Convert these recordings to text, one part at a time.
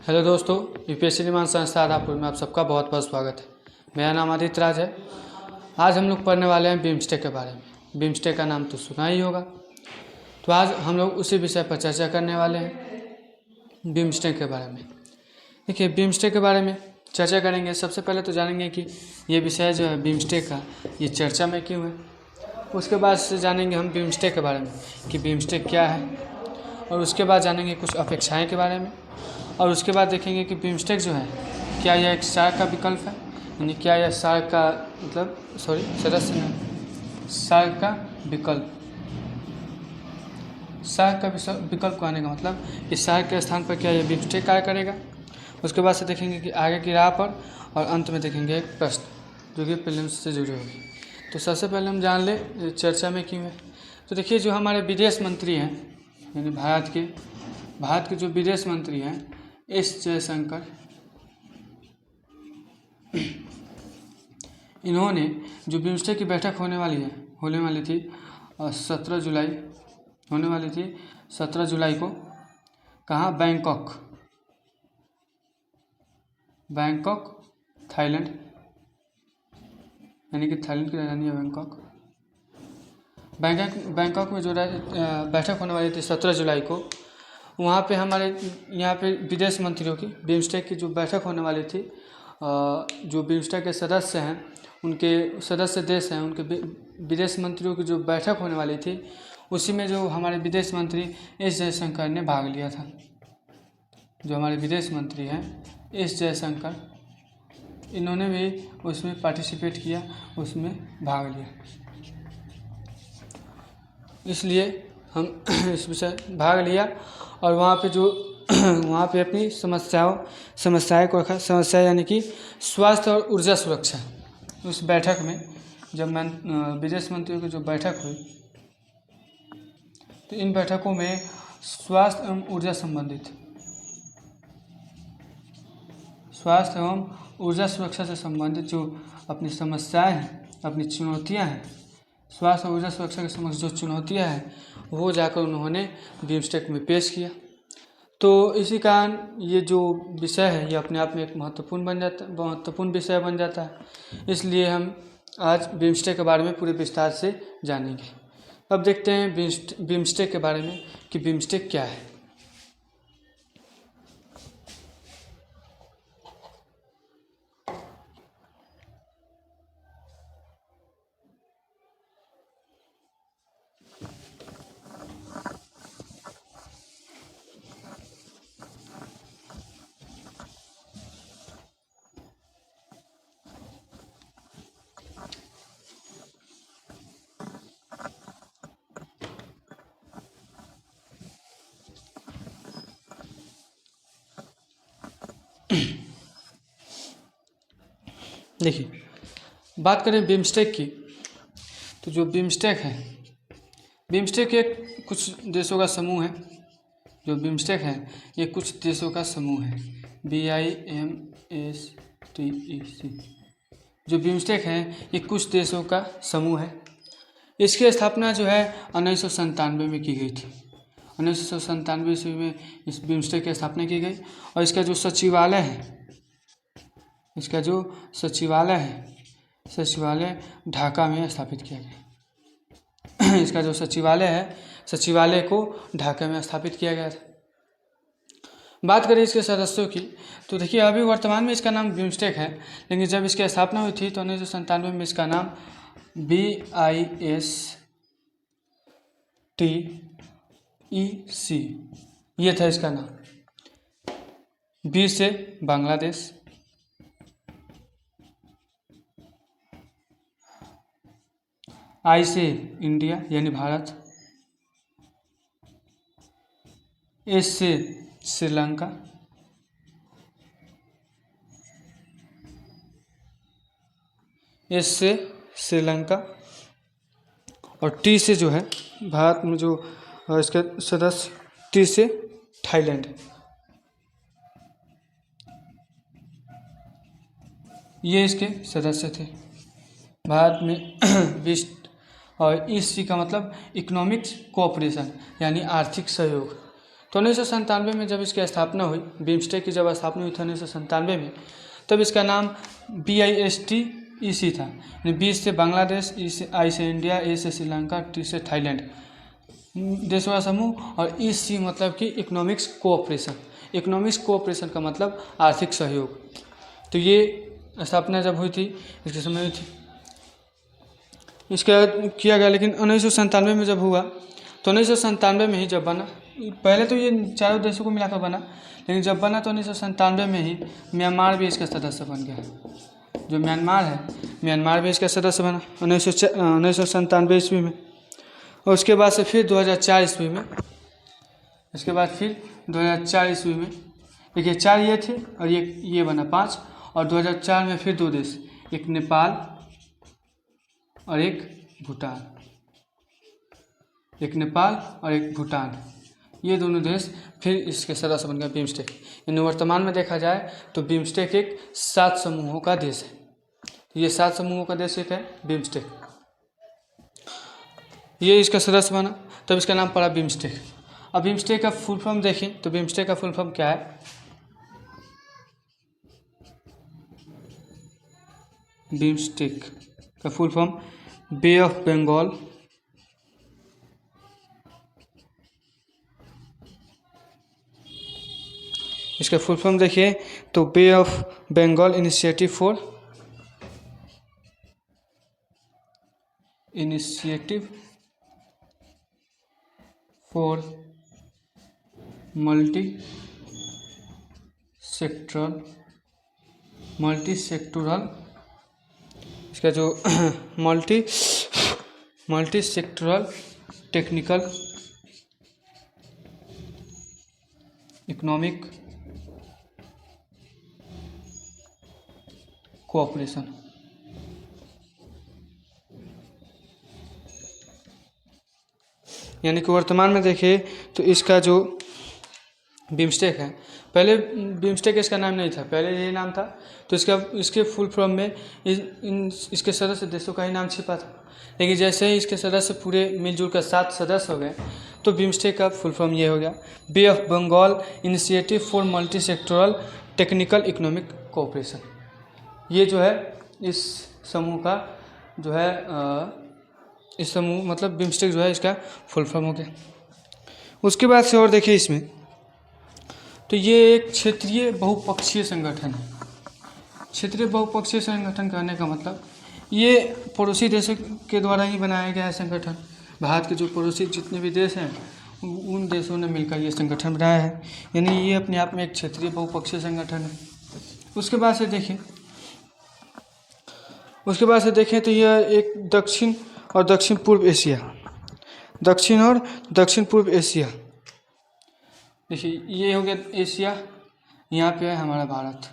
Hello दोस्तों, UPSC निर्माण संस्था आदापुर में आप सबका बहुत बहुत स्वागत है। मेरा नाम आदित्य राज है। आज हम लोग पढ़ने वाले हैं बिम्स्टेक के बारे में। बिम्स्टेक का नाम तो सुना ही होगा, तो आज हम लोग उसी विषय पर चर्चा करने वाले हैं, बिम्स्टेक के बारे में। देखिए, बिम्स्टेक के बारे में चर्चा करेंगे। सबसे पहले तो जानेंगे कि ये विषय जो है बिम्स्टेक का, ये चर्चा में क्यों है। उसके बाद से जानेंगे हम बिम्स्टेक के बारे में कि बिम्स्टेक क्या है, और उसके बाद जानेंगे कुछ अपेक्षाएँ के बारे में, और उसके बाद देखेंगे कि बिम्स्टेक जो है क्या यह एक सार्क का विकल्प है, यानी क्या यह सार्क का सदस्य नहीं, सार्क का विकल्प। सार्क का विकल्प कहने का मतलब कि सार्क के स्थान पर क्या यह बिम्स्टेक कार्य करेगा। उसके बाद से देखेंगे कि आगे की राह पर, और अंत में देखेंगे एक प्रश्न जो कि प्रीलिम्स से जुड़े होंगे। तो सबसे पहले हम जान ले चर्चा में क्यों है। तो देखिए, जो हमारे विदेश मंत्री हैं, यानी भारत के जो विदेश मंत्री हैं एस जयशंकर, इन्होंने जो बिम्स्टेक की बैठक होने वाली थी 17 जुलाई, होने वाली थी 17 जुलाई को, कहाँ, बैंकॉक थाईलैंड, यानी कि थाईलैंड की राजधानी है बैंकॉक में जो बैठक होने वाली थी 17 जुलाई को, वहाँ पे हमारे यहाँ पे विदेश मंत्रियों की बिम्स्टेक की जो बैठक होने वाली थी, जो बिम्स्टेक के सदस्य हैं, उनके सदस्य देश हैं, उनके विदेश मंत्रियों की जो बैठक होने वाली थी, उसी में जो हमारे विदेश मंत्री एस जयशंकर ने भाग लिया था। जो हमारे विदेश मंत्री हैं एस जयशंकर, इन्होंने भी उसमें पार्टिसिपेट किया, उसमें भाग लिया। इसलिए हम इस विषय भाग लिया, और वहाँ पे अपनी समस्याएं को रखा। समस्या यानी कि स्वास्थ्य और ऊर्जा सुरक्षा। उस बैठक में जब विदेश मंत्रियों की जो बैठक हुई, तो इन बैठकों में स्वास्थ्य एवं ऊर्जा सुरक्षा से संबंधित जो अपनी समस्याएं हैं, अपनी चुनौतियां हैं, स्वास्थ्य और ऊर्जा सुरक्षा के समक्ष जो चुनौतियां हैं, वो जाकर उन्होंने बिम्स्टेक में पेश किया। तो इसी कारण ये जो विषय है, ये अपने आप में एक महत्वपूर्ण विषय बन जाता है। इसलिए हम आज बिम्स्टेक के बारे में पूरे विस्तार से जानेंगे। अब देखते हैं बिम्स्टेक के बारे में कि बिम्स्टेक क्या है। देखिए, बात करें बिम्स्टेक की, तो जो बिम्स्टेक है, बिम्स्टेक एक कुछ देशों का समूह है। जो बिम्स्टेक है ये कुछ देशों का समूह है, BIMSTEC। जो बिम्स्टेक है ये कुछ देशों का समूह है। इसकी स्थापना जो है 1997 में की गई थी। 1997 ईस्वी में इस बिम्स्टेक की स्थापना की गई, और इसका जो सचिवालय ढाका में स्थापित किया गया। इसका जो सचिवालय को ढाका में स्थापित किया गया था। बात करें इसके सदस्यों की, तो देखिए, अभी वर्तमान में इसका नाम बिम्स्टेक है, लेकिन जब इसकी स्थापना हुई थी तो 1997 में इसका नाम BISTEC ये था इसका नाम। बी से बांग्लादेश, आई से इंडिया यानी भारत, एस से श्रीलंका, और टी से जो है भारत में जो इसके सदस्य, टी से थाईलैंड। ये इसके सदस्य थे। भारत में 20 और EC का मतलब इकोनॉमिक्स कोऑपरेशन, यानी आर्थिक सहयोग। तो 1997 में जब इसकी स्थापना हुई, बिम्स्टेक की जब स्थापना हुई थी 1997 में, तब इसका नाम BISTEC था। यानी बी से बांग्लादेश, आई से इंडिया, ए से श्रीलंका, टी से थाईलैंड देशों का समूह, और EC मतलब कि इकोनॉमिक्स कोऑपरेशन। इकोनॉमिक्स कोऑपरेशन का मतलब आर्थिक सहयोग। तो ये स्थापना जब हुई थी, इसके समय हुई थी, इसका किया गया। लेकिन 1997 में जब हुआ, तो 1997 में ही जब बना, पहले तो ये चारों देशों को मिलाकर बना, लेकिन जब बना तो 1997 में ही म्यांमार भी इसका सदस्य बन गया। जो म्यांमार है, म्यांमार भी इसका सदस्य बना 1997 ईस्वी में। और उसके बाद से फिर 2004 ईस्वी में, इसके बाद फिर 2004 ईस्वी में, देखिए 4 ये थे और ये बना 5, और 2004 में फिर 2 देश, एक नेपाल और एक भूटान, एक नेपाल और एक भूटान, ये दोनों देश फिर इसके सदस्य बन गए बिम्स्टेक। यानी वर्तमान में देखा जाए तो बिम्स्टेक एक 7 समूहों का देश है। ये 7 समूहों का देश एक है बिम्स्टेक। ये इसका सदस्य बना, तब इसका नाम पड़ा बिम्स्टेक। अब बिम्स्टेक का फुल फॉर्म देखें तो बिम्स्टेक का फुल फॉर्म क्या है? बिम्स्टेक का full form bay of Bengal इसका फुल फॉर्म देखिए तो bay of Bengal initiative for multi sectoral इसका जो multi sectoral technical economic cooperation. यानी कि वर्तमान में देखिए तो इसका जो बिम्स्टेक है, पहले बिम्स्टेक इसका नाम नहीं था, पहले यही नाम था। तो इसके फुल फॉर्म में इसके सदस्य देशों का ही नाम छिपा था। लेकिन जैसे ही इसके सदस्य पूरे मिलजुल कर 7 सदस्य हो गए, तो बिम्स्टेक का फुल फॉर्म ये हो गया bay of Bengal initiative for multi sectoral technical economic cooperation. ये जो है इस समूह का जो है इस समूह मतलब बिम्स्टेक जो है इसका फुल फॉर्म हो गया। उसके बाद से और देखिए इसमें तो ये एक क्षेत्रीय बहुपक्षीय संगठन है। क्षेत्रीय बहुपक्षीय संगठन कहने का मतलब ये पड़ोसी देशों के द्वारा ही बनाया गया है संगठन। भारत के जो पड़ोसी जितने भी देश हैं उन देशों ने मिलकर ये संगठन बनाया है। यानी ये अपने आप में एक क्षेत्रीय बहुपक्षीय संगठन है। उसके बाद से देखें तो यह एक दक्षिण और दक्षिण पूर्व एशिया, देखिए ये हो गया एशिया, यहाँ पे है हमारा भारत,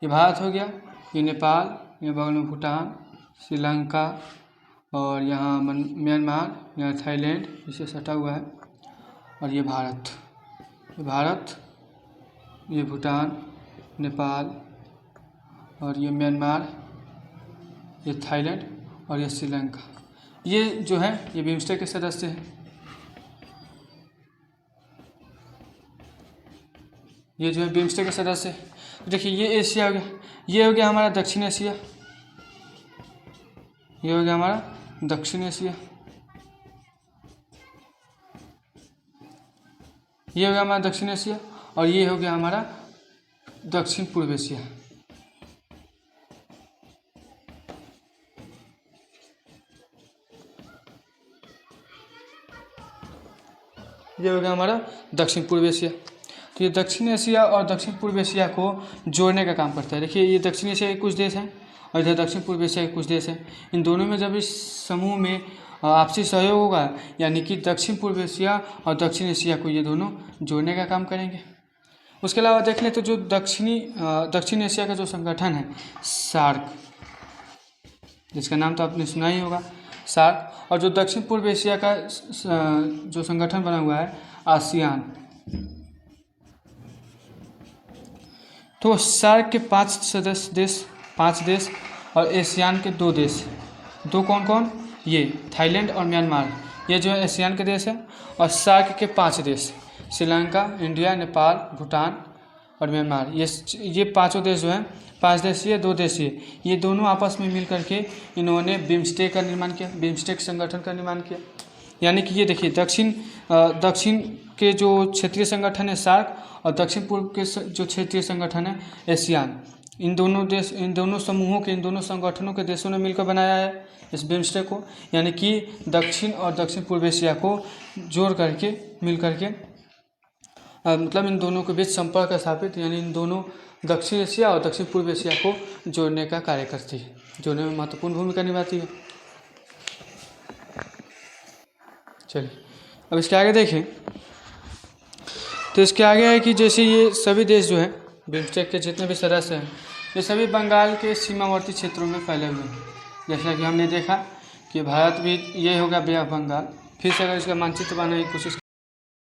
ये भारत हो गया, ये नेपाल, ये बगल में भूटान, श्रीलंका और यहाँ म्यांमार, यहाँ थाईलैंड इसे सटा हुआ है, और ये भारत, ये भूटान, नेपाल और ये म्यांमार, ये थाईलैंड और ये श्रीलंका, ये जो है ये बिम्स्टेक के सदस्य हैं। ये जो है बिम्स्टेक के सदस्य है। देखिए ये एशिया हो गया, ये हो गया हमारा दक्षिण एशिया, ये हो गया हमारा दक्षिण एशिया, ये हो गया हमारा दक्षिण एशिया, और ये हो गया हमारा दक्षिण पूर्व एशिया। ये हो गया हमारा दक्षिण पूर्व एशिया। तो ये दक्षिण एशिया और दक्षिण पूर्व एशिया को जोड़ने का काम करता है। देखिए ये दक्षिण एशिया के कुछ देश हैं और इधर दक्षिण पूर्व एशिया के कुछ देश हैं। इन दोनों में जब इस समूह में आपसी सहयोग होगा, यानी कि दक्षिण पूर्व एशिया और दक्षिण एशिया को ये दोनों जोड़ने का काम करेंगे। उसके अलावा देख लें तो जो दक्षिण एशिया का जो संगठन है सार्क, जिसका नाम तो आपने सुना ही होगा सार्क, और जो दक्षिण पूर्व एशिया का जो संगठन बना हुआ है आसियान। तो सार्क के 5 देश और एशियान के 2 देश, 2 कौन कौन? ये थाईलैंड और म्यांमार, ये जो है एशियान के देश है, और सार्क के 5 देश श्रीलंका, इंडिया, नेपाल, भूटान और म्यांमार। ये पांचों देश जो हैं, 5 देशीय 2 देशीय, ये दोनों आपस में मिल करके इन्होंने बिम्स्टेक का निर्माण किया, बिम्स्टेक संगठन का निर्माण किया। यानी कि ये देखिए दक्षिण के जो क्षेत्रीय संगठन है सार्क और दक्षिण पूर्व के जो क्षेत्रीय संगठन है एशियान, इन दोनों समूहों के, इन दोनों संगठनों के देशों ने मिलकर बनाया है इस बिम्स्टेक को। यानी कि दक्षिण और दक्षिण पूर्व एशिया को जोड़ करके मिल करके मतलब इन दोनों के बीच संपर्क स्थापित, यानी इन दोनों दक्षिण एशिया और दक्षिण पूर्व एशिया को जोड़ने का कार्य करती है, जोड़ने में महत्वपूर्ण भूमिका निभाती है। चलिए अब इसके आगे देखें, तो इसके आगे है कि जैसे ये सभी देश जो हैं बिम्स्टेक के जितने भी सदस्य हैं, ये सभी बंगाल के सीमावर्ती क्षेत्रों में फैले हुए हैं। जैसा कि हमने देखा कि भारत भी ये होगा बे ऑफ बंगाल। फिर से अगर इसका मानचित्र बनाने की कोशिश